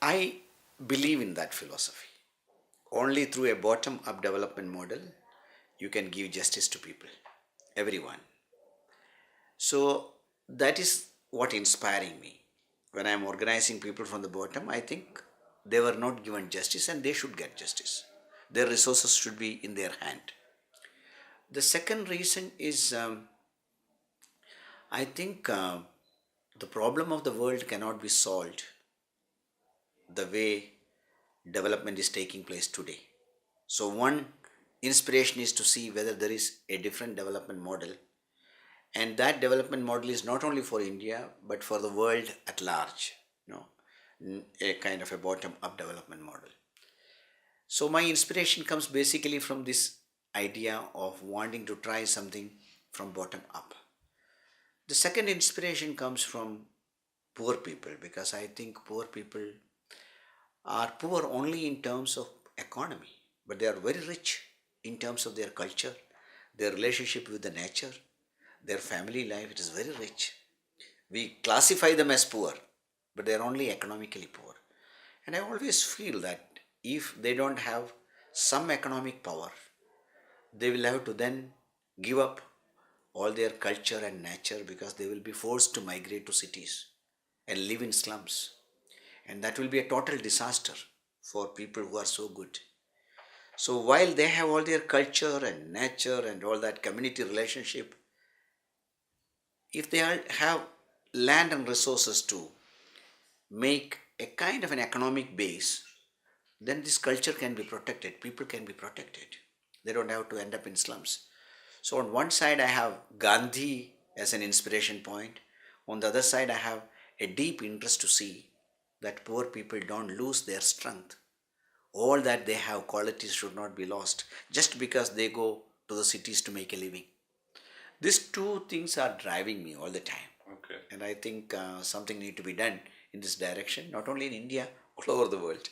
I believe in that philosophy. Only through a bottom up development model you can give justice to people, everyone. So that is what inspiring me. When I am organizing people from the bottom, I think they were not given justice and they should get justice. Their resources should be in their hand. The second reason is I think the problem of the world cannot be solved the way development is taking place today. So, one inspiration is to see whether there is a different development model, and that development model is not only for India but for the world at large. You know, a kind of a bottom up development model. So, my inspiration comes basically from this idea of wanting to try something from bottom up. The second inspiration comes from poor people because I think poor people are poor only in terms of economy, but they are very rich in terms of their culture, their relationship with the nature, their family life. It is very rich. We classify them as poor, but they are only economically poor. And I always feel that if they don't have some economic power, they will have to then give up all their culture and nature because they will be forced to migrate to cities and live in slums. And that will be a total disaster for people who are so good. So while they have all their culture and nature and all that community relationship, if they have land and resources to make a kind of an economic base, then this culture can be protected, people can be protected. They don't have to end up in slums. So on one side I have Gandhi as an inspiration point. On the other side I have a deep interest to see that poor people don't lose their strength. All that they have qualities should not be lost just because they go to the cities to make a living. These two things are driving me all the time. Okay. And I think something need to be done in this direction, not only in India, all over the world.